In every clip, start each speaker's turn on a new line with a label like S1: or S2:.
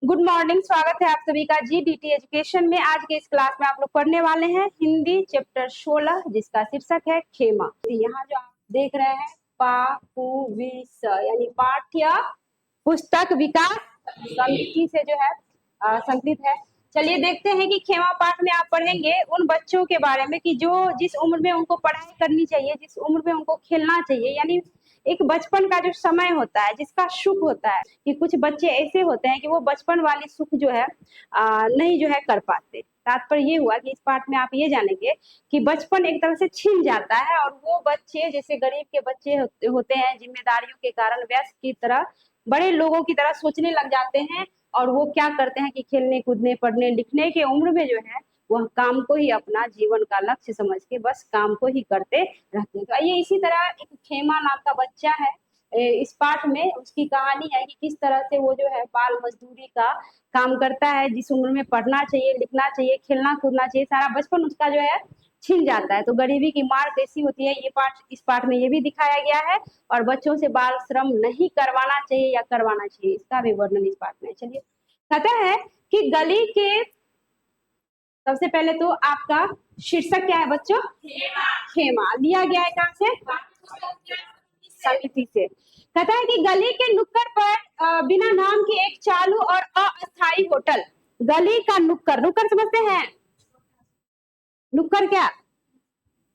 S1: Good morning. स्वागत है आप सभी का जीडीटी एजुकेशन में। आज के इस क्लास में आप लोग पढ़ने वाले हैं हिंदी चैप्टर 16 जिसका शीर्षक है खेमा। यहाँ जो आप देख रहे हैं यानी पाठ्य पुस्तक विकास समिति से जो है संकलित है। चलिए देखते हैं कि खेमा पाठ में आप पढ़ेंगे उन बच्चों के बारे में कि जो जिस उम्र में उनको पढ़ाई करनी चाहिए, जिस उम्र में उनको खेलना चाहिए, यानी एक बचपन का जो समय होता है जिसका सुख होता है कि कुछ बच्चे ऐसे होते हैं कि वो बचपन वाली सुख जो है नहीं जो है कर पाते। तात्पर्य ये हुआ कि इस पाठ में आप ये जानेंगे कि बचपन एक तरह से छीन जाता है और वो बच्चे जैसे गरीब के बच्चे होते हैं जिम्मेदारियों के कारण व्यस्त की तरह बड़े लोगों की तरह सोचने लग जाते हैं और वो क्या करते हैं कि खेलने कूदने पढ़ने लिखने के उम्र में जो है वह काम को ही अपना जीवन का लक्ष्य समझ के बस काम को ही करते रहते हैं। तो ये इसी तरह एक खेमा नाम का बच्चा है। इस पाठ में उसकी कहानी है कि किस तरह से वो जो है बाल मजदूरी का काम करता है। जिस उम्र में पढ़ना चाहिए, लिखना चाहिए, खेलना कूदना चाहिए, सारा बचपन उसका जो है छिन जाता है। तो गरीबी की मार कैसी होती है ये पाठ इस पाठ में ये भी दिखाया गया है और बच्चों से बाल श्रम नहीं करवाना चाहिए या करवाना चाहिए इसका भी वर्णन इस पाठ में। चलिए, कहता है कि गली के सबसे पहले तो आपका शीर्षक क्या है बच्चों? खेमा लिया गया है कहां से? समिति से। कहता है कि गली के नुक्कड़ पर बिना नाम के एक चालू और अस्थायी होटल। गली का नुक्कड़, नुक्कड़ समझते हैं? नुक्कड़ क्या?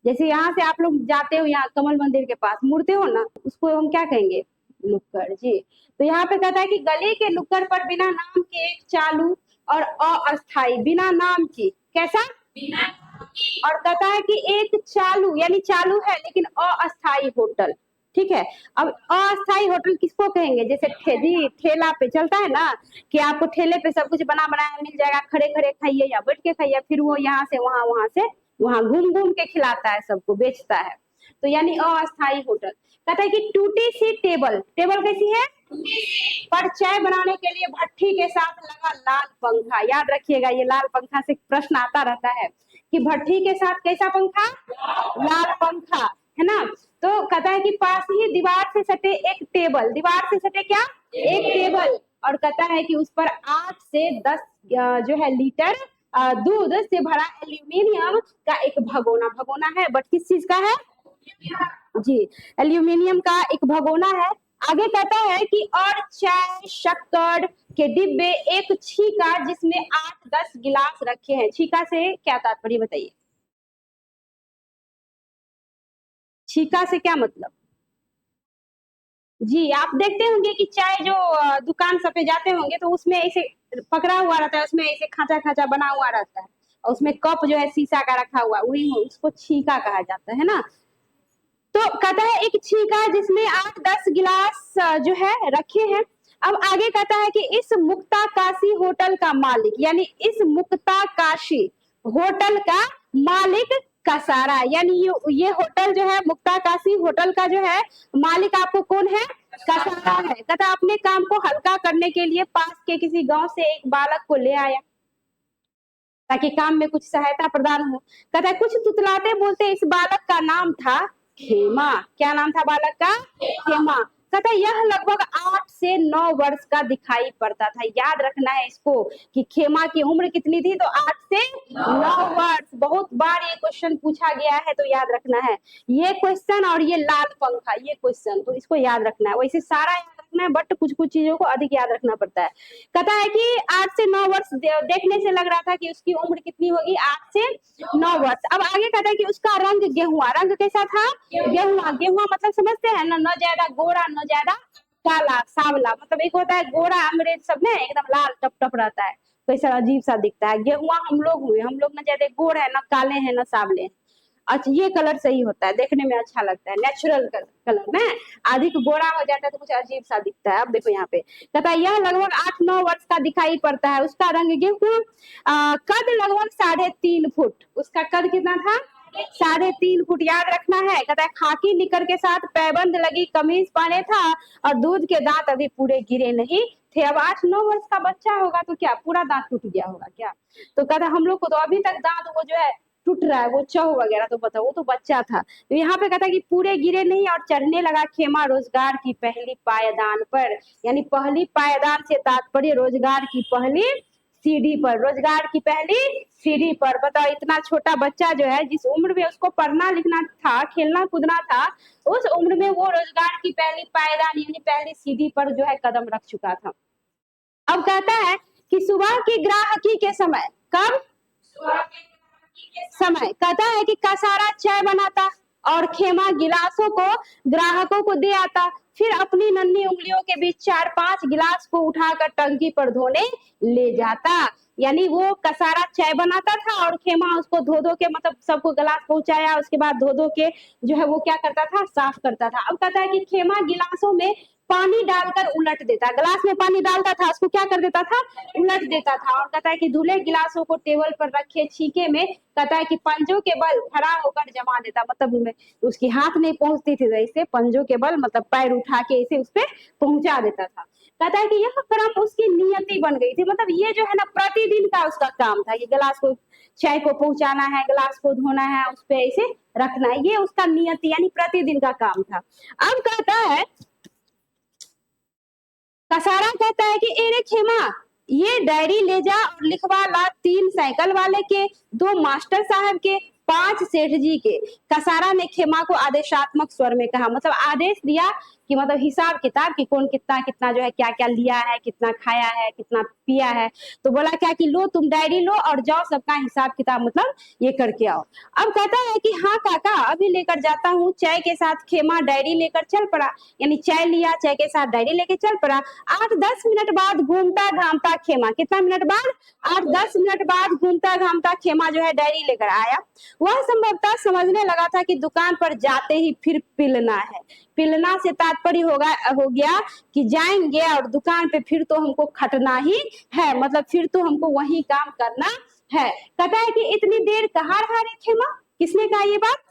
S1: जैसे यहाँ से आप लोग जाते हो, यहाँ कमल मंदिर के पास मुड़ते हो ना, उसको हम क्या कहेंगे? नुक्कड़ जी। तो यहाँ पे कहता है कि गली के नुक्कड़ पर बिना नाम के एक चालू और अस्थायी, बिना नाम की, कैसा? बिना नाम की। और कहता है कि एक चालू यानी चालू है लेकिन अस्थायी होटल। ठीक है। अब अस्थायी होटल किसको कहेंगे? जैसे ठेला पे चलता है ना कि आपको ठेले पे सब कुछ बना बनाया मिल जाएगा, खड़े खड़े खाइए या बैठ के खाइए, फिर वो यहाँ से वहां, वहां से वहां घूम घूम के खिलाता है, सबको बेचता है। तो यानी अस्थायी होटल। कहता है कि टूटी सी टेबल, टेबल कैसी है? पर चाय बनाने के लिए भट्ठी के साथ लगा लाल पंखा। याद रखिएगा, ये लाल पंखा से प्रश्न आता रहता है कि भट्ठी के साथ कैसा पंखा? लाल पंखा, है ना। तो कहता है कि पास ही दीवार से सटे एक टेबल, दीवार से सटे क्या? एक टेबल। और कहता है कि उस पर 8 से 10 जो है लीटर दूध से भरा एल्यूमिनियम का एक भगोना, भगोना है बट किस चीज का है? जी, एल्यूमिनियम का एक भगोना है। आगे कहता है कि और चाय शक्कर के डिब्बे, एक छीका जिसमें 8-10 गिलास रखे हैं। छीका से क्या तात्पर्य बताइए? छीका से क्या मतलब? जी, आप देखते होंगे कि चाय जो दुकान सब पे जाते होंगे तो उसमें ऐसे पकड़ा हुआ रहता है, उसमें ऐसे खांचा खांचा बना हुआ रहता है और उसमें कप जो है शीशा का रखा हुआ, वही उसको छीका कहा जाता है ना। तो कहता है एक छीका जिसमें 8-10 गिलास जो है रखे हैं। अब आगे कहता है कि इस मुक्ता काशी होटल का मालिक, यानी इस मुक्ता काशी होटल का मालिक कसारा, यानी ये होटल जो है मुक्ता काशी होटल का जो है मालिक आपको कौन है? कसारा है। कहता अपने काम को हल्का करने के लिए पास के किसी गांव से एक बालक को ले आया ताकि काम में कुछ सहायता प्रदान हो। कहता है कुछ तुतलाते बोलते इस बालक का नाम था खेमा। क्या नाम था बालक का? खेमा। कहता यह लगभग 8 से 9 वर्ष का दिखाई पड़ता था। याद रखना है इसको कि खेमा की उम्र कितनी थी? तो 8 से 9 वर्ष। बहुत बार ये क्वेश्चन पूछा गया है तो याद रखना है ये क्वेश्चन और ये लाल पंखा, ये क्वेश्चन तो इसको याद रखना है। वैसे सारा याद रखना है बट कुछ कुछ चीजों को अधिक याद रखना पड़ता है। कहता है कि 8 से 9 वर्ष देखने से लग रहा था कि उसकी उम्र कितनी होगी? 8 से 9 वर्ष। अब आगे कहता है कि उसका रंग गेहुआ, रंग कैसा था? गेहुआ। गेहुआ मतलब समझते हैं ना, न ज्यादा गोरा न ज्यादा काला, सांवला। मतलब एक होता है गोरा अंग्रेज सब में एकदम लाल टप टप रहता है, कैसा अजीब सा दिखता है। गेहुआ हम लोग हुए, हम लोग न ज्यादा गोरे है, न काले हैं न सांवले। अच्छा, ये कलर सही होता है, देखने में अच्छा लगता है, नेचुरल कलर ना। अधिक गोरा हो जाता है तो कुछ अजीब सा दिखता है। अब देखो यहाँ पे कहता है यह लगभग 8-9 वर्ष का दिखाई पड़ता है। उसका रंग गेहूं, कद लगभग 3.5 फुट। उसका कद कितना था? 3.5 फुट। याद रखना है। कहता है खाकी निकर के साथ पैबंद लगी कमीज पहने था और दूध के दांत अभी पूरे गिरे नहीं थे। अब 8-9 वर्ष का बच्चा होगा तो क्या पूरा दांत टूट गया होगा क्या? तो कहता हम लोग को तो अभी तक दांत वो जो है टूट रहा है, वो चौह वगैरह, तो बताओ वो तो बच्चा था। तो यहाँ पे कहता है कि पूरे गिरे नहीं और चढ़ने लगा खेमा रोजगार की पहली पायदान पर, यानी पहली पायदान से तात्पर्य रोजगार की पहली सीढ़ी पर, रोजगार की पहली सीढ़ी पर। बताओ इतना छोटा बच्चा जो है, जिस उम्र में उसको पढ़ना लिखना था, खेलना कूदना था, उस उम्र में वो रोजगार की पहली पायदान यानी पहली सीढ़ी पर जो है कदम रख चुका था। अब कहता है कि सुबह की ग्राहकी के समय, कब? समय। कहता है कि कसारा चाय बनाता और खेमा गिलासों को ग्राहकों को दे आता, फिर अपनी नन्ही उंगलियों के बीच 4-5 गिलास को उठाकर टंकी पर धोने ले जाता। यानी वो कसारा चाय बनाता था और खेमा उसको धो धो के, मतलब सबको गिलास पहुंचाया, उसके बाद धो धो के जो है वो क्या करता था, साफ करता था। अब कहता है कि खेमा गिलासों में पानी डालकर उलट देता, गिलास में पानी डालता था, उसको क्या कर देता था, उलट देता था। और कहता है कि धुले गिलासों को टेबल पर रखे छीके में, कहता है कि पंजों के बल खड़ा होकर जमा देता, मतलब उसकी हाथ नहीं पहुंचती थी, वैसे पंजों के बल मतलब पैर उठा के इसे उस पर पहुंचा देता था। कहता है कि यह क्रम उसकी नियति बन गई थी, मतलब ये जो है ना प्रतिदिन का उसका काम था कि गिलास को, चाय को पहुंचाना है, गिलास को धोना है, उस पे ऐसे रखना है, ये उसका नियति यानी प्रतिदिन का काम था। अब कहता है कसारा कहता है कि एरे खेमा ये डायरी ले जा और लिखवा ला 3 साइकिल वाले के, 2 मास्टर साहब के, 5 सेठ जी के। कसारा ने खेमा को आदेशात्मक स्वर में कहा, मतलब आदेश दिया कि मतलब हिसाब किताब कि कौन कितना कितना जो है क्या क्या लिया है, कितना खाया है, कितना पिया है। तो बोला क्या कि लो तुम डायरी लो और जाओ सबका हिसाब किताब मतलब ये करके आओ। अब कहता है कि हाँ काका अभी लेकर जाता हूँ। चाय के साथ खेमा डायरी लेकर चल पड़ा, यानी चाय लिया, चाय के साथ डायरी लेकर चल पड़ा। 8-10 मिनट बाद घूमता घामता खेमा, कितना मिनट बाद? 8-10 मिनट बाद घूमता घामता खेमा जो है डायरी लेकर आया। वह संभवतः समझने लगा था कि दुकान पर जाते ही फिर पिलना है। पिलना से तात्पर्य हो गया कि जाएंगे और दुकान पे फिर तो हमको खटना ही है, मतलब फिर तो हमको वही काम करना है। कहता है कि इतनी देर कहाँ रहा रे खेमा? किसने कहा ये बात?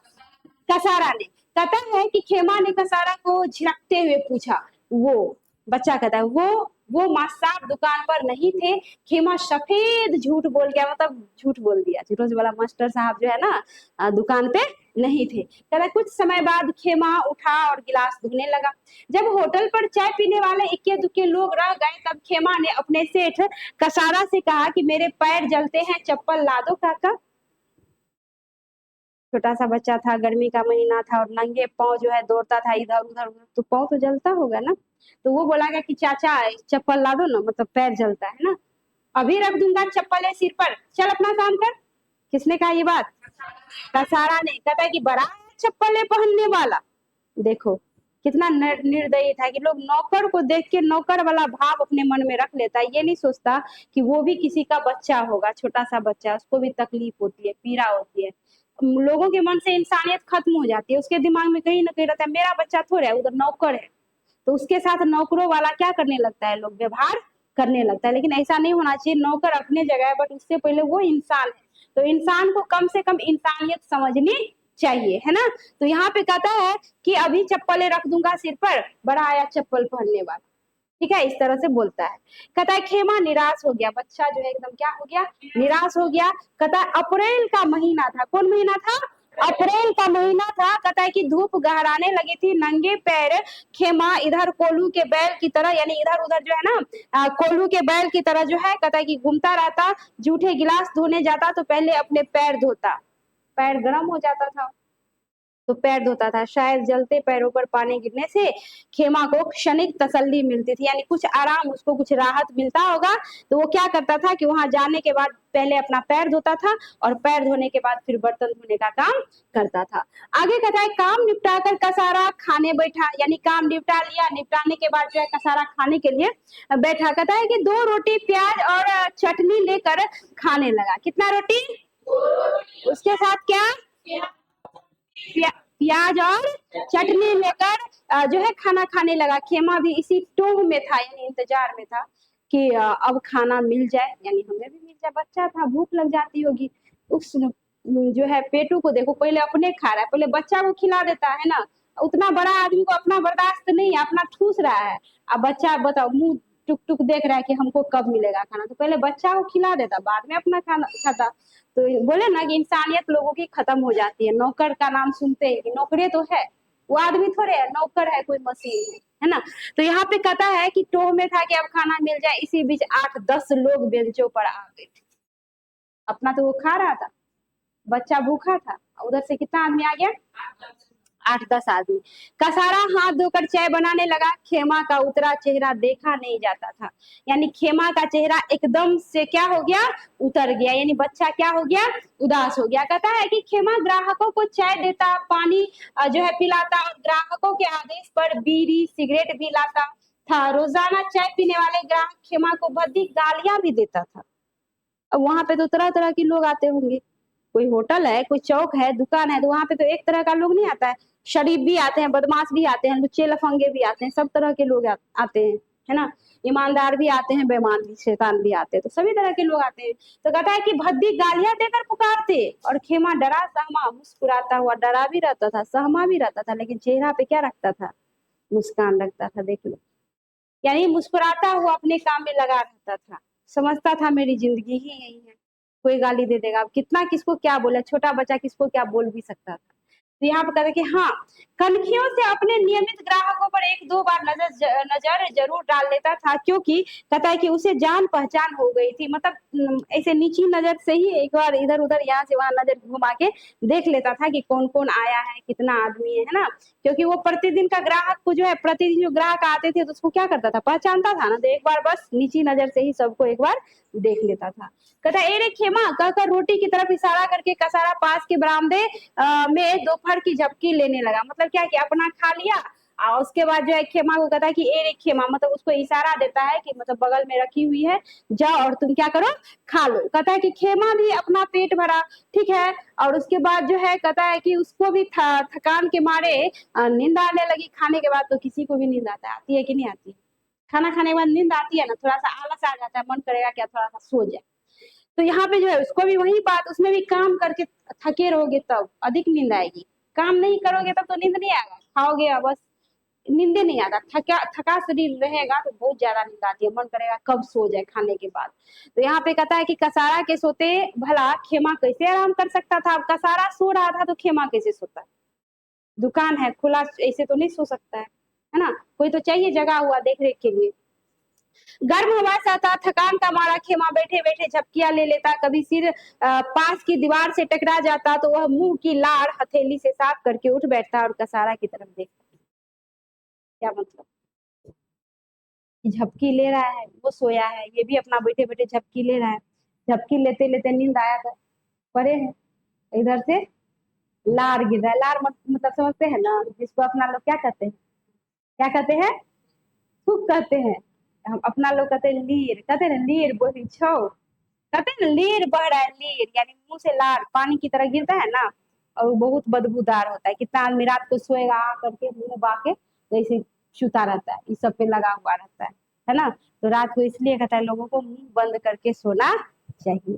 S1: कसारा ने। कहता है कि खेमा ने कसारा को झिड़कते हुए पूछा। वो बच्चा कहता है वो मास्टर साहब दुकान पर नहीं थे। खेमा सफेद झूठ बोल गया, मतलब झूठ बोल दिया, रोज वाला मास्टर साहब जो है ना दुकान पे नहीं थे। कहता कुछ समय बाद खेमा उठा और गिलास धोने लगा। जब होटल पर चाय पीने वाले इक्के दुक्के लोग रह गए, तब खेमा ने अपने सेठ कसारा से कहा कि मेरे पैर जलते हैं, चप्पल ला दो काका। छोटा सा बच्चा था, गर्मी का महीना था और नंगे पाँव जो है दौड़ता था इधर उधर, तो पाँव तो जलता होगा ना। तो वो बोला कि चाचा चप्पल ला दो ना, मतलब पैर जलता है ना। अभी रख दूंगा चप्पल है सिर पर, चल अपना काम कर। किसने कहा ये बात? कसारा ने। कहता है कि बड़ा चप्पल है पहनने वाला। देखो कितना निर्दयी था कि लोग नौकर को देख के नौकर वाला भाव अपने मन में रख लेता है, ये नहीं सोचता कि वो भी किसी का बच्चा होगा, छोटा सा बच्चा, उसको भी तकलीफ होती है, पीड़ा होती है। लोगों के मन से इंसानियत खत्म हो जाती है, उसके दिमाग में कहीं ना कहीं रहता है मेरा बच्चा थोड़ा है, उधर नौकर है, तो उसके साथ नौकरों वाला क्या करने लगता है, लोग व्यवहार करने लगता है। लेकिन ऐसा नहीं होना चाहिए, नौकर अपने जगह है बट उससे पहले वो इंसान है, तो इंसान को कम से कम इंसानियत समझनी चाहिए, है ना। तो यहाँ पे कहता है कि अभी चप्पलें रख दूंगा सिर पर, बड़ा आया चप्पल पहनने वाला, ठीक है, इस तरह से बोलता है। कहता है खेमा निराश हो गया, बच्चा जो है एकदम क्या हो गया, निराश हो गया। कहता है अप्रैल का महीना था। कौन महीना था? अप्रैल का महीना था। कहता है कि धूप गहराने लगी थी। नंगे पैर खेमा इधर कोल्हू के बैल की तरह, यानी इधर उधर जो है ना कोल्हू के बैल की तरह जो है, कहता है कि घूमता रहता। जूठे गिलास धोने जाता तो पहले अपने पैर धोता, पैर गर्म हो जाता था तो पैर धोता था। शायद जलते पैरों पर पानी गिरने से खेमा को क्षणिक तसल्ली मिलती थी, यानी कुछ आराम, उसको कुछ राहत मिलता होगा। तो वो क्या करता था कि वहां जाने के बाद पहले अपना पैर धोता था और पैर धोने के बाद फिर बर्तन धोने का काम करता था। आगे कहता है काम निपटाकर कसारा खाने बैठा, यानी काम निपटा लिया, निपटाने के बाद जो है कसारा खाने के लिए बैठा। कहता है कि 2 रोटी प्याज और चटनी लेकर खाने लगा। कितना रोटी? उसके साथ क्या? प्याज और चटनी लेकर जो है खाना खाने लगा। खेमा भी इसी टोह में था, यानी इंतजार में था कि अब खाना मिल जाए, यानी हमें भी मिल जाए। बच्चा था, भूख लग जाती होगी। उस जो है पेटू को देखो, पहले अपने खा रहा है, पहले बच्चा को खिला देता है ना। उतना बड़ा आदमी को अपना बर्दाश्त नहीं है, अपना ठूस रहा है। अब बच्चा बताओ मुंह टुक टुक देख रहा है कि हमको कब मिलेगा खाना, तो पहले बच्चा को खिला देता, बाद में अपना खाना खाता। तो बोले ना कि इंसानियत लोगों की खत्म हो जाती है। नौकर का नाम सुनते हैं कि नौकरी तो है, वो आदमी थोड़े है, नौकर है, कोई मशीन है ना। तो यहाँ पे कहता है कि टोह में था कि अब खाना मिल जाए, इसी बीच 8-10 लोग बेंचों पर आ गए थे। अपना तो वो खा रहा था, बच्चा भूखा था, उधर से कितना आदमी आ गया, 8-10 आदमी। कसारा हाथ धोकर चाय बनाने लगा, खेमा का उतरा चेहरा देखा नहीं जाता था। यानी खेमा का चेहरा एकदम से क्या हो गया, उतर गया, यानी बच्चा क्या हो गया, उदास हो गया। कहता है कि खेमा ग्राहकों को चाय देता, पानी जो है पिलाता, और ग्राहकों के आदेश पर बीड़ी सिगरेट भी लाता था। रोजाना चाय पीने वाले ग्राहक खेमा को भद्दी गालियां भी देता था। अब वहां पे तो तरह तरह के लोग आते होंगे, कोई होटल है, कोई चौक है, दुकान है, तो वहां पे तो एक तरह का लोग नहीं आता है। शरीफ भी आते हैं, बदमाश भी आते हैं, लुच्चे लफंगे भी आते हैं, सब तरह के लोग आते हैं, है ना। ईमानदार भी आते हैं, बेईमान भी, शैतान भी आते हैं, तो सभी तरह के लोग आते हैं। तो कहता है कि भद्दी गालियां देकर पुकारते, और खेमा डरा सहमा मुस्कुराता हुआ, डरा भी रहता था, सहमा भी रहता था, लेकिन चेहरा पे क्या रखता था, मुस्कान रखता था। देख लो, यानी मुस्कुराता हुआ अपने काम में लगा रहता था, समझता था मेरी जिंदगी ही यही है, कोई गाली दे देगा, अब कितना किसको क्या बोले, छोटा बच्चा किसको क्या बोल भी सकता था। तो यहाँ पे कहते हैं कि हाँ, कनखियों से अपने नियमित ग्राहकों पर 1-2 बार नजर जरूर डाल लेता था, क्योंकि कहता है कि उसे जान पहचान हो गई थी। मतलब ऐसे नीची नजर से ही एक बार इधर उधर यहाँ से वहां नजर घुमा के देख लेता था कि कौन कौन आया है, कितना आदमी है ना। क्योंकि वो प्रतिदिन का ग्राहक को जो है, प्रतिदिन जो ग्राहक आते थे तो उसको क्या करता था, पहचानता था ना, तो एक बार बस नीची नजर से ही सबको एक बार देख लेता था। कहता ए रे खेमा कहकर रोटी की तरफ इशारा करके कसारा पास के बरामदे में दोपहर की झपकी लेने लगा। मतलब क्या कि अपना खा लिया, और उसके बाद जो है खेमा को कहता है कि ए रे खेमा, मतलब उसको इशारा देता है कि मतलब बगल में रखी हुई है, जाओ और तुम क्या करो, खा लो। कहता है कि खेमा भी अपना पेट भरा, ठीक है, और उसके बाद जो है कहता है कि उसको भी थकान के मारे नींद आने लगी। खाने के बाद तो किसी को भी नींद आता है, आती है कि नहीं आती, खाना खाने के बाद नींद आती है ना, थोड़ा सा आलस आ जाता है, मन करेगा क्या थोड़ा सा सो जाए। तो यहाँ पे जो है उसको भी वही बात, उसमें भी काम करके थके रहोगे तब अधिक नींद आएगी, काम नहीं करोगे तब तो नींद नहीं आएगा, खाओगे बस नींदे नहीं आता, थका थका शरीर रहेगा तो बहुत ज्यादा नींद आती है, मन करेगा कब सो जाए खाने के बाद। तो यहाँ पे कहता है कि कसारा के सोते भला खेमा कैसे आराम कर सकता था। अब कसारा सो रहा था तो खेमा कैसे सोता, दुकान है खुला, ऐसे तो नहीं सो सकता है ना, कोई तो चाहिए जगा हुआ देख रेख के लिए। गर्म हवा से आता, थकान का मारा खेमा बैठे बैठे झपकियां ले लेता, कभी सिर पास की दीवार से टकरा जाता तो वह मुंह की लाड़ हथेली से साफ करके उठ बैठता और कसारा की तरफ देखता। क्या मतलब, झपकी ले रहा है, वो सोया है, ये भी अपना बैठे बैठे झपकी ले रहा है, झपकी लेते लेते नींद आया था, परे है, इधर से लार गिर रहा है। लार मतलब समझते हैं ना, जिसको अपना लोग क्या कहते हैं, क्या कहते हैं, थूक कहते हैं, हम अपना लोग कहते हैं लीर, कहते हैं लीर बोली छो, कहते हैं लीर बह रहा है, लीर यानी मुंह से लार पानी की तरह गिरता है ना, और वो बहुत बदबूदार होता है। कितना आदमी रात को सोएगा आ करके मुंह बा के तो ऐसे छूता रहता है, इस सब पे लगा हुआ रहता है ना। तो रात को इसलिए कहता है लोगों को मुंह बंद करके सोना चाहिए,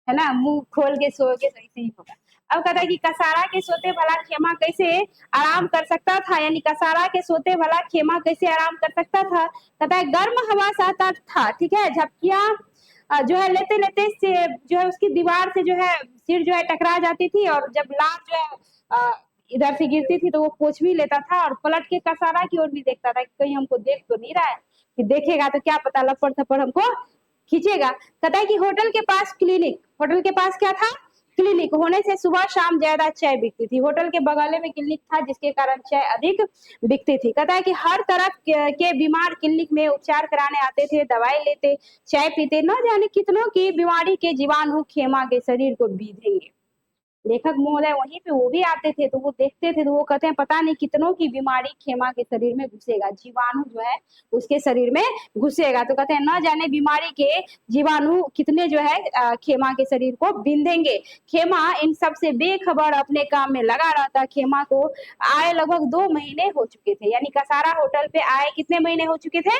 S1: है ना, मुंह खोल के सोओगे तो ऐसे ही होगा। अब कहता है कि कसारा के सोते भला खेमा कैसे आराम कर सकता था, यानी कसारा के सोते भला खेमा कैसे आराम कर सकता था। कहता है गर्म हवा सहता था, ठीक है, झपकियां जो है लेते लेते से जो है उसकी दीवार से जो है सिर जो है टकरा जाती थी, और जब लाश जो है इधर से गिरती थी तो वो पोंछ भी लेता था, और पलट के कसारा की ओर भी देखता था कि कहीं हमको देख तो नहीं रहा है, कि देखेगा तो क्या पता लपड़ थप्पड़ हमको खींचेगा। कहता है कि होटल के पास क्लिनिक, होटल के पास क्या था, क्लिनिक होने से सुबह शाम ज्यादा चाय बिकती थी। होटल के बगल में क्लिनिक था जिसके कारण चाय अधिक बिकती थी। कहता है कि हर तरफ के बीमार क्लिनिक में उपचार कराने आते थे, दवाई लेते, चाय पीते, न जाने कितनों की बीमारी के जीवाणु खेमा के शरीर को बीधेंगे। लेखक महोदय वहीं पे वो भी आते थे तो वो देखते थे, तो वो कहते हैं पता नहीं कितनों की बीमारी खेमा के शरीर में घुसेगा, जीवाणु जो है उसके शरीर में घुसेगा। तो कहते हैं न जाने बीमारी के जीवाणु कितने जो है खेमा के शरीर को बिंधेंगे। खेमा इन सब से बेखबर अपने काम में लगा रहता। खेमा को आए लगभग 2 महीने हो चुके थे, यानी कसारा होटल पे आए कितने महीने हो चुके थे,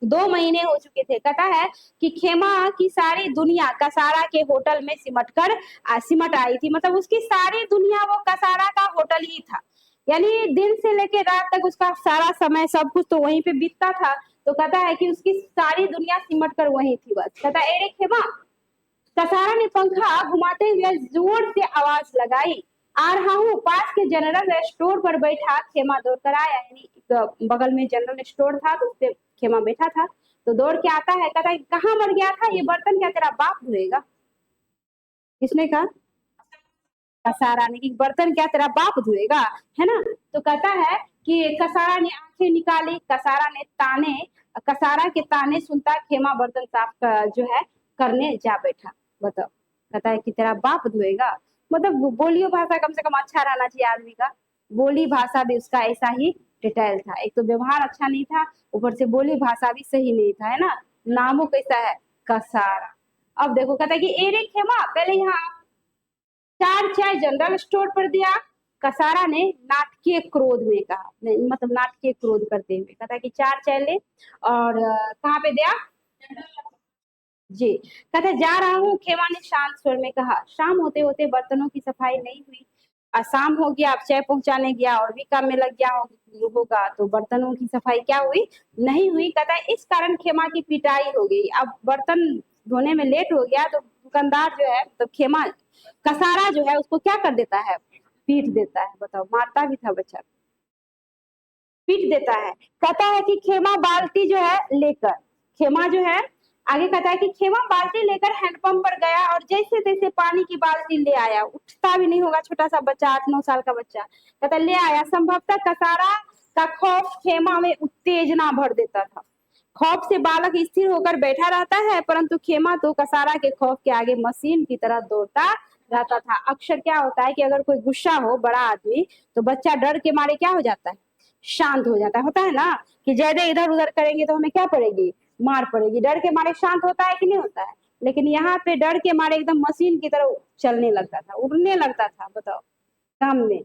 S1: 2 महीने हो चुके थे। कहता है कि खेमा की सारी दुनिया कसारा के होटल में सिमट आई थी, मतलब उसकी सारी दुनिया वो कसारा का होटल ही था, यानी दिन से लेकर रात तक उसका सारा समय सब कुछ तो वहीं पे बीतता था। तो कहता है कि उसकी सारी दुनिया सिमट कर वही थी बस। कहता है एरे खेमा। कसारा ने पंखा घुमाते हुए जोर से आवाज लगाई, आ रहा हूँ। पास के जनरल स्टोर पर बैठा खेमा दौड़ कर आया, यानी बगल में जनरल स्टोर था तो उसपे खेमा बैठा था, तो दौड़ के आता है। कहता है कहाँ मर गया था, ये बर्तन क्या तेरा बाप धोएगा? किसने कहा? कसारा ने कि बर्तन क्या तेरा बाप धोएगा, है ना। तो कहता है कि कसारा ने आंखें निकाली, कसारा के ताने सुनता खेमा बर्तन साफ जो है करने जा बैठा। बताओ, कहता है कि तेरा बाप धोएगा। मतलब बोलियो भाषा कम से कम अच्छा रहना चाहिए आदमी का। बोली भाषा भी उसका ऐसा ही डिटेल था। एक तो व्यवहार अच्छा नहीं था, ऊपर से बोली भाषा भी सही नहीं था, है ना। नामो कैसा है? कसारा। अब देखो, कहता है कि एरे खेमा, पहले यहाँ 4 चाय जनरल स्टोर पर दिया। कसारा ने नाटकीय क्रोध में कहा, मतलब नाटकीय क्रोध करते हुए कहता है कि 4 चाय ले। और कहाँ पे दिया? जी। कहता है जा रहा हूँ, खेमा ने शांत स्वर में कहा। शाम होते होते बर्तनों की सफाई नहीं हुई। शाम हो गया, अब चाय पहुंचाने गया और भी काम में लग गया होगा, तो बर्तनों की सफाई क्या हुई? नहीं हुई। कहता है इस कारण खेमा की पिटाई हो गई। अब बर्तन धोने में लेट हो गया तो दुकानदार जो है, तो खेमा कसारा जो है उसको क्या कर देता है? पीट देता है। बताओ, मारता भी था बच्चा, पीट देता है। कहता है कि खेमा बाल्टी जो है लेकर, खेमा जो है आगे कहता है कि खेमा बाल्टी लेकर हैंडपंप पर गया और जैसे तैसे पानी की बाल्टी ले आया। उठता भी नहीं होगा छोटा सा बच्चा, 8-9 साल का बच्चा। कहता ले आया। संभवतः कसारा का खौफ खेमा में उत्तेजना भर देता था। खौफ से बालक स्थिर होकर बैठा रहता है, परंतु खेमा तो कसारा के खौफ के आगे मशीन की तरह दौड़ता रहता था। अक्सर क्या होता है कि अगर कोई गुस्सा हो बड़ा आदमी, तो बच्चा डर के मारे क्या हो जाता है? शांत हो जाता है। होता है ना कि ज्यादा इधर उधर करेंगे तो हमें क्या पड़ेगी? मार पड़ेगी। डर के मारे शांत होता है कि नहीं होता है? लेकिन यहाँ पे डर के मारे एकदम मशीन की तरह चलने लगता था, उड़ने लगता था। बताओ, काम में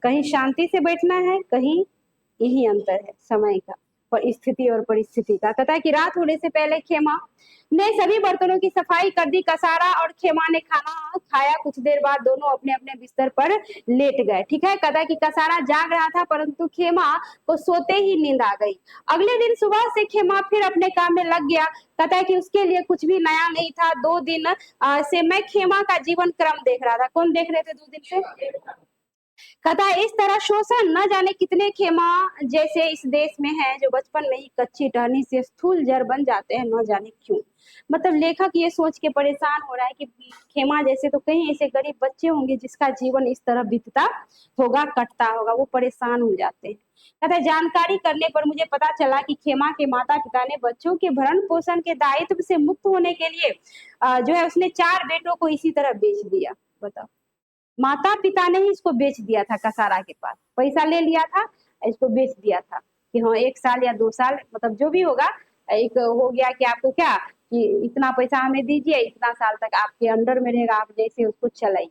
S1: कहीं शांति से बैठना है, कहीं यही अंतर है समय का, पर स्थिति और परिस्थिति का। कहता है कि रात होने से पहले खेमा ने सभी बर्तनों की सफाई कर दी। कसारा और खेमा ने खाना खाया। कुछ देर बाद दोनों अपने अपने बिस्तर पर लेट गए। ठीक है। कहता है कि कसारा जाग रहा था, परंतु खेमा को सोते ही नींद आ गई। अगले दिन सुबह से खेमा फिर अपने काम में लग गया। कहता है कि उसके लिए कुछ भी नया नहीं था। 2 दिन से मैं खेमा का जीवन क्रम देख रहा था। कौन देख रहे थे 2 दिन से? कहता है इस तरह शोषण न जाने कितने खेमा जैसे इस देश में है, जो बचपन में ही कच्ची टहनी से स्थूल जड़ बन जाते हैं, न जाने क्यों। मतलब लेखक ये सोच के परेशान हो रहा है कि खेमा जैसे तो कहीं ऐसे गरीब बच्चे होंगे जिसका जीवन इस तरह बीतता होगा, कटता होगा। वो परेशान हो जाते हैं। कहता है जानकारी करने पर मुझे पता चला कि खेमा के माता पिता ने बच्चों के भरण पोषण के दायित्व से मुक्त होने के लिए जो है उसने 4 बेटों को इसी तरह बेच दिया। बताओ, माता पिता ने ही इसको बेच दिया था। कसारा के पास पैसा ले लिया था, इसको बेच दिया था कि हाँ 1 साल या 2 साल, मतलब जो भी होगा, एक हो गया कि आपको क्या कि इतना पैसा हमें दीजिए, इतना साल तक आपके अंडर में रहेगा, आप जैसे उसको चलाइए।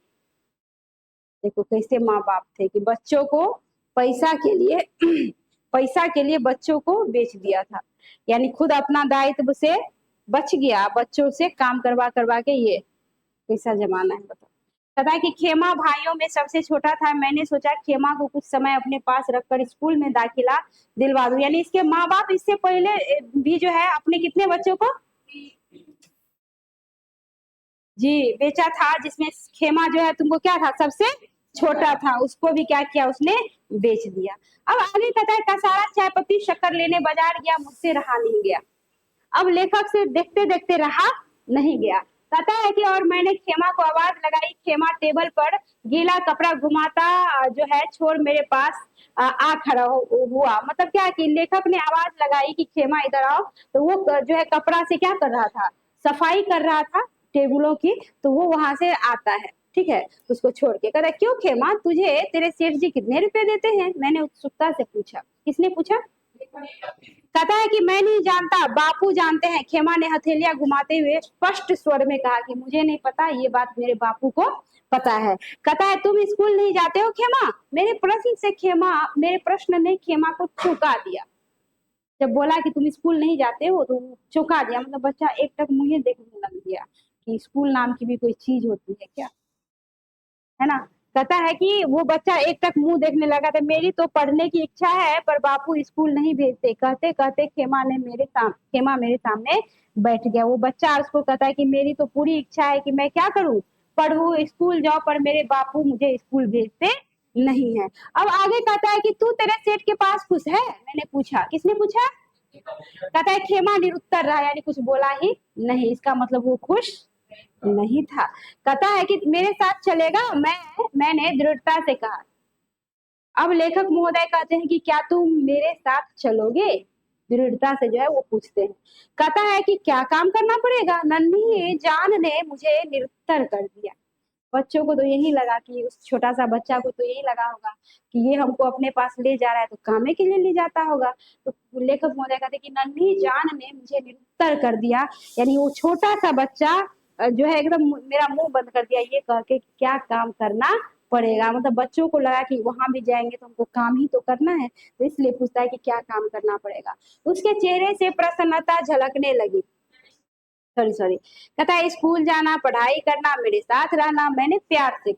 S1: देखो कैसे माँ बाप थे कि बच्चों को पैसा के लिए पैसा के लिए बच्चों को बेच दिया था, यानी खुद अपना दायित्व से बच गया, बच्चों से काम करवा करवा के। ये कैसा जमाना है बताओ। कहता है कि खेमा भाइयों में सबसे छोटा था। मैंने सोचा खेमा को कुछ समय अपने पास रखकर स्कूल में दाखिला दिलवा दूं। यानी इसके माँ बाप इससे पहले भी जो है अपने कितने बच्चों को जी बेचा था, जिसमें खेमा जो है तुमको क्या था, सबसे छोटा था, उसको भी क्या किया, उसने बेच दिया। अब आगे कहता है कसारा चाय पत्ती शक्कर लेने बाजार गया, मुझसे रहा नहीं गया। अब लेखक से देखते देखते रहा नहीं गया। कहता है कि और मैंने खेमा को आवाज लगाई। खेमा टेबल पर गीला कपड़ा घुमाता जो है छोड़ मेरे पास आ खड़ा हुआ। मतलब क्या कि लेखक ने आवाज लगाई कि खेमा इधर आओ, तो वो जो है कपड़ा से क्या कर रहा था, सफाई कर रहा था टेबलों की, तो वो वहां से आता है। ठीक है, उसको छोड़ के कहता है क्यों खेमा, तुझे तेरे सेठ जी कितने रुपए देते हैं? मैंने उत्सुकता से पूछा। किसने पूछा? कहता है कि मैं नहीं जानता, बापू जानते हैं। खेमा ने हथेलियां घुमाते हुए स्पष्ट स्वर में कहा कि मुझे नहीं पता, ये बात मेरे बापू को पता है। कहता है तुम स्कूल नहीं जाते हो खेमा? मेरे प्रश्न ने खेमा को चौंका दिया। जब बोला कि तुम स्कूल नहीं जाते हो तो चौंका दिया, मतलब बच्चा एकटक मुझे देखने लग गया कि स्कूल नाम की भी कोई चीज होती है क्या, है ना। कहता है कि वो बच्चा एकटक मुंह देखने लगा था। मेरी तो पढ़ने की इच्छा है पर बापू स्कूल नहीं भेजते। कहते कहते खेमा मेरे सामने बैठ गया। वो बच्चा उसको कहता है कि मेरी तो पूरी इच्छा है कि मैं क्या करूं, पढ़ूं, स्कूल जाओ, पर मेरे बापू मुझे स्कूल भेजते नहीं है। अब आगे कहता है कि तू तेरे सेठ के पास खुश है? मैंने पूछा। किसने पूछा? कहता है खेमा निरुत्तर रहा, यानी कुछ बोला ही नहीं। इसका मतलब वो खुश नहीं था। कहता है कि मेरे साथ चलेगा? मैंने दृढ़ता से कहा। अब लेखक महोदय कहते हैं कि क्या तुम मेरे साथ चलोगे? दृढ़ता से जो है वो पूछते हैं। कहता है कि क्या काम करना पड़ेगा? नन्ही जान ने मुझे निरुत्तर कर दिया। बच्चों को तो यही लगा कि उस छोटा सा बच्चा को तो यही लगा होगा कि ये हमको अपने पास ले जा रहा है तो कामे के लिए ले जाता होगा। तो लेखक महोदय कहते कि नन्ही जान ने मुझे निरुत्तर कर दिया, यानी वो छोटा सा बच्चा जो है एकदम मेरा मुंह बंद कर दिया ये कह के क्या काम करना पड़ेगा। मतलब बच्चों को लगा कि वहां भी जाएंगे तो हमको काम ही तो करना है, तो इसलिए पूछता है कि क्या काम करना पड़ेगा। उसके चेहरे से प्रसन्नता झलकने लगी। सॉरी कहता है स्कूल जाना, पढ़ाई करना, मेरे साथ रहना। मैंने प्यार से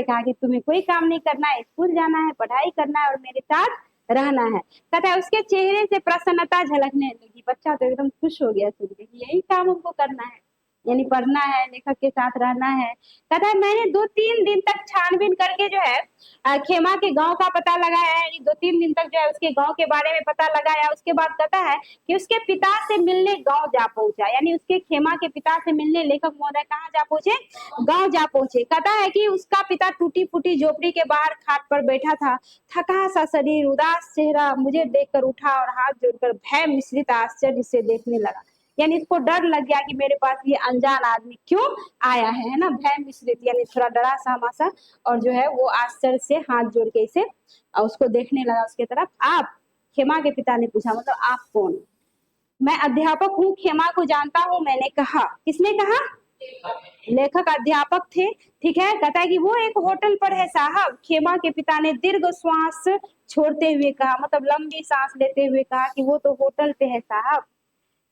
S1: कहा कि तुम्हें कोई काम नहीं करना है, स्कूल जाना है, पढ़ाई करना है और मेरे साथ रहना है। कहता है उसके चेहरे से प्रसन्नता झलकने लगी। बच्चा तो एकदम खुश हो गया सुन के कि यही काम हमको करना है, यानी पढ़ना है, लेखक के साथ रहना है। कहता है मैंने 2-3 दिन तक छानबीन करके जो है खेमा के गांव का पता लगाया है, 2-3 दिन तक जो है उसके गांव के बारे में पता लगाया। उसके बाद कहता है कि उसके पिता से मिलने गांव जा पहुंचा, यानी उसके खेमा के पिता से मिलने लेखक महोदय कहाँ जा पहुंचे? गांव जा पहुंचे। कहता है कि उसका पिता टूटी फूटी झोपड़ी के बाहर खाट पर बैठा था, थका सा शरीर, उदास चेहरा मुझे देखकर उठा और हाथ जोड़कर भय मिश्रित आश्चर्य से देखने लगा। यानी इसको डर लग गया कि मेरे पास ये अनजान आदमी क्यों आया है ना, भय मिश्रित यानी थोड़ा डरा सहमा, और जो है वो आश्चर्य से हाथ जोड़ के इसे उसको देखने लगा उसके तरफ। आप? खेमा के पिता ने पूछा, मतलब आप कौन? मैं अध्यापक हूँ, खेमा को जानता हूँ, मैंने कहा। किसने कहा? लेखक अध्यापक थे, ठीक है। कहता है कि वो एक होटल पर है साहब। खेमा के पिता ने दीर्घ श्वास छोड़ते हुए कहा, मतलब लंबी सांस लेते हुए कहा कि वो तो होटल पे है साहब।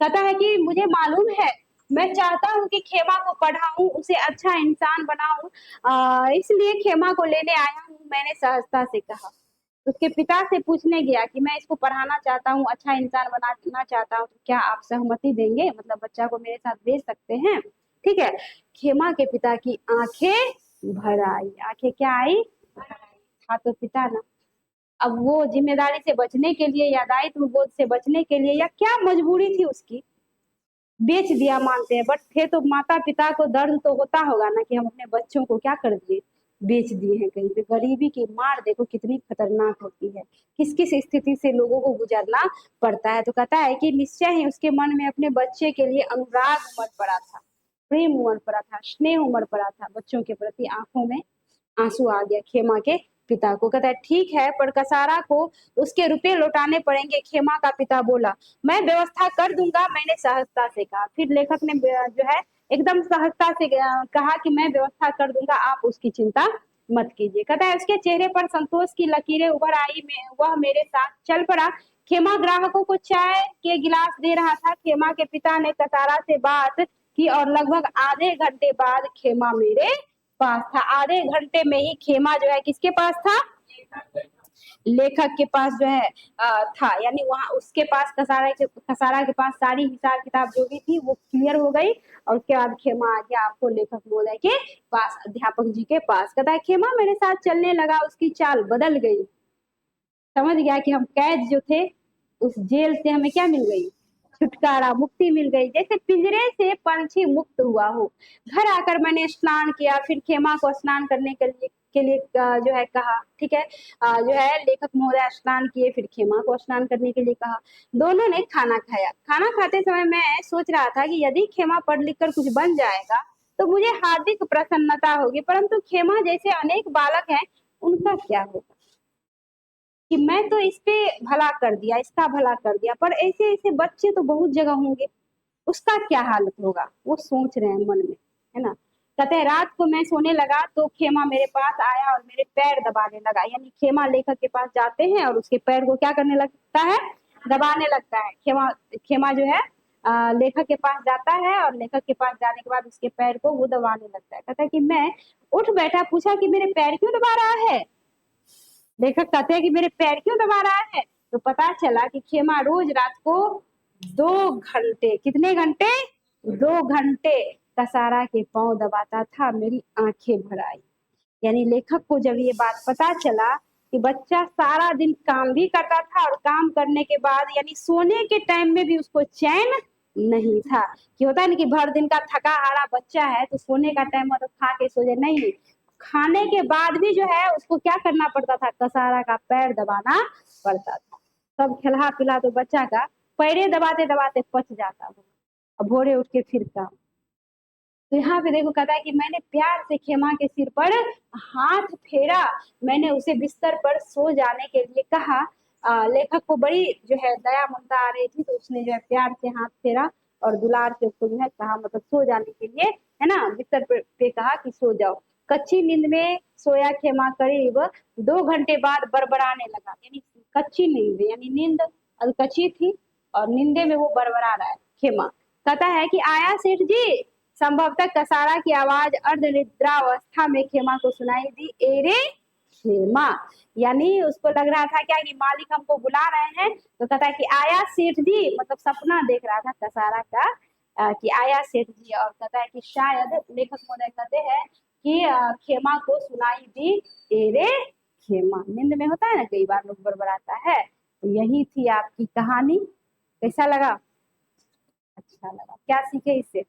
S1: कहता है कि मुझे मालूम है, मैं चाहता हूँ कि खेमा को पढ़ाऊं, उसे अच्छा इंसान बनाऊं, इसलिए खेमा को लेने आया हूँ, मैंने सहजता से कहा। उसके पिता से पूछने गया कि मैं इसको पढ़ाना चाहता हूँ, अच्छा इंसान बनाना चाहता हूँ, तो क्या आप सहमति देंगे, मतलब बच्चा को मेरे साथ भेज सकते हैं? ठीक है। खेमा के पिता की आंखें भर आई। आंखें क्या आई? भर आई। था तो पिता ना। अब वो जिम्मेदारी से बचने के लिए या दायित्व बोझ से बचने के लिए या क्या मजबूरी थी उसकी, बेच दिया मानते हैं, बट थे तो माता पिता को दर्द तो होता होगा ना कि हम अपने बच्चों को क्या कर दिए, बेच दिए हैं कहीं पे। गरीबी की मार देखो कितनी खतरनाक होती है, किस किस स्थिति से लोगों को गुजरना पड़ता है। तो कहता है कि निश्चय ही उसके मन में अपने बच्चे के लिए अनुराग उमड़ पड़ा था, प्रेम उमड़ पड़ा था, स्नेह उमड़ पड़ा था, बच्चों के प्रति आंखों में आंसू आ गया खेमा के पिता को। कहता है ठीक है, पर कसारा को उसके रुपए लौटाने पड़ेंगे। खेमा का पिता बोला, मैं व्यवस्था कर दूंगा, मैंने सहजता से कहा। फिर लेखक ने जो है एकदम सहजता से कहा कि मैं व्यवस्था कर दूंगा, आप उसकी चिंता मत कीजिए। कहता है उसके चेहरे पर संतोष की लकीरें उभर आई, वह मेरे साथ चल पड़ा। खेमा ग्राहकों को चाय के गिलास दे रहा था। खेमा के पिता ने कसारा से बात की और लगभग आधे घंटे बाद खेमा मेरे पास था। आधे घंटे में ही खेमा जो है किसके पास था? लेखक के पास जो है था, यानी वहां उसके पास कसारा के पास सारी हिसाब किताब जो भी थी वो क्लियर हो गई। और उसके बाद खेमा आ गया आपको लेखक महोदय के पास, अध्यापक जी के पास। कहता है खेमा मेरे साथ चलने लगा, उसकी चाल बदल गई। समझ गया कि हम कैद जो थे उस जेल से हमें क्या मिल गई? छुटकारा, मुक्ति मिल गई, जैसे पिंजरे से पंछी मुक्त हुआ हो। घर आकर मैंने स्नान किया, फिर खेमा को स्नान करने के लिए जो है कहा, ठीक है। जो है लेखक महोदय स्नान किए, फिर खेमा को स्नान करने के लिए कहा। दोनों ने खाना खाया। खाना खाते समय मैं सोच रहा था कि यदि खेमा पढ़ लिख कर कुछ बन जाएगा तो मुझे हार्दिक प्रसन्नता होगी, परंतु खेमा जैसे अनेक बालक हैं, उनका क्या होगा कि मैं तो इस पे भला कर दिया, इसका भला कर दिया, पर ऐसे ऐसे बच्चे तो बहुत जगह होंगे, उसका क्या हालत होगा, वो सोच रहे हैं मन में, है ना। कहते हैं रात को मैं सोने लगा तो खेमा मेरे पास आया और मेरे पैर दबाने लगा, यानी खेमा लेखक के पास जाते हैं और उसके पैर को क्या करने लगता है? दबाने लगता है। खेमा खेमा जो है लेखक के पास जाता है और लेखक के पास जाने के बाद उसके पैर को वो दबाने लगता है। कहता है कि मैं उठ बैठा, पूछा कि मेरे पैर क्यों दबा रहा है। लेखक कहते हैं कि मेरे पैर क्यों दबा रहा है। तो पता चला कि खेमा रोज रात को 2 घंटे, कितने घंटे, 2 घंटे कसारा के पांव दबाता था, मेरी आंखें भर आई। यानी लेखक को जब ये बात पता चला कि बच्चा सारा दिन काम भी करता था और काम करने के बाद यानी सोने के टाइम में भी उसको चैन नहीं था। कि होता है ना कि भर दिन का थका हारा बच्चा है तो सोने का टाइम मतलब खा के सो जाए, नहीं, खाने के बाद भी जो है उसको क्या करना पड़ता था, कसारा का पैर दबाना पड़ता था। सब खिला पिला तो बच्चा का पैरे दबाते दबाते पच जाता हो, अब भोरे उठ के फिर काम। तो यहाँ पे देखो कहता है कि मैंने प्यार से खेमा के सिर पर हाथ फेरा, मैंने उसे बिस्तर पर सो जाने के लिए कहा। लेखक को बड़ी जो है दया ममता आ रही थी तो उसने जो है प्यार से हाथ फेरा और दुलार से उसको जो है कहा, मतलब सो जाने के लिए, है ना, बिस्तर पे कहा कि सो जाओ। कच्ची नींद में सोया खेमा करीब 2 घंटे बाद बड़बड़ाने लगा। यानी कच्ची नींद, यानी नींद अभी कच्ची थी और नींदे में वो बड़बड़ा रहा है खेमा। कहता है कि आया सेठ जी। संभवतः कसारा की आवाज अर्ध निद्रावस्था में खेमा को सुनाई दी, एरे खेमा। यानी उसको लग रहा था क्या कि मालिक हमको बुला रहे हैं। तो कहता है कि आया सेठ जी, मतलब सपना देख रहा था कसारा का कि आया सेठ जी। और कहता है कि शायद लेखक महोदय कहते हैं कि खेमा को सुनाई दी, एरे खेमा। नींद में होता है ना कई बार लोग बड़बड़ाता है। तो यही थी आपकी कहानी। कैसा लगा? अच्छा लगा। क्या सीखे इससे?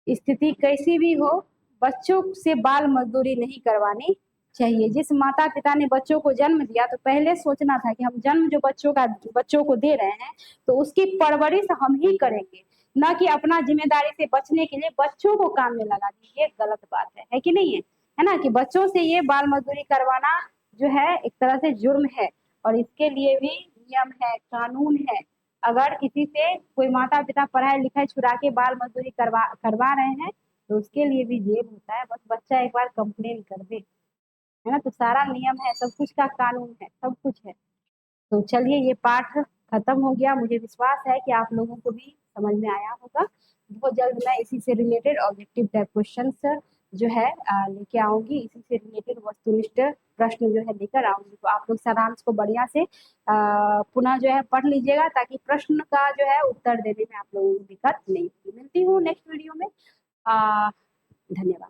S1: स्थिति कैसी भी हो, बच्चों से बाल मजदूरी नहीं करवानी चाहिए। जिस माता पिता ने बच्चों को जन्म दिया तो पहले सोचना था कि हम जन्म जो बच्चों को दे रहे हैं तो उसकी परवरिश हम ही करेंगे, न कि अपना जिम्मेदारी से बचने के लिए बच्चों को काम में लगा दी। ये गलत बात है कि नहीं है ना? कि बच्चों से ये बाल मजदूरी करवाना जो है एक तरह से जुर्म है और इसके लिए भी नियम है, कानून है। अगर किसी से कोई माता पिता पढ़ाई लिखाई छुड़ा के बाल मजदूरी करवा रहे हैं तो उसके लिए भी जेल होता है। बस बच्चा एक बार कंप्लेन कर दे, है ना, तो सारा नियम है, सब कुछ का कानून है, सब कुछ है। तो चलिए ये पाठ खत्म हो गया। मुझे विश्वास है कि आप लोगों को भी समझ में आया होगा। बहुत जल्द मैं इसी से रिलेटेड ऑब्जेक्टिव टाइप क्वेश्चन जो है लेके आऊंगी। इसी से रिलेटेड वस्तुनिष्ठ प्रश्न जो है लेकर आऊंगी। तो आप लोग सारांश को बढ़िया से पुनः जो है पढ़ लीजिएगा ताकि प्रश्न का जो है उत्तर देने में आप लोगों को दिक्कत नहीं होगी। मिलती हूँ नेक्स्ट वीडियो में। धन्यवाद।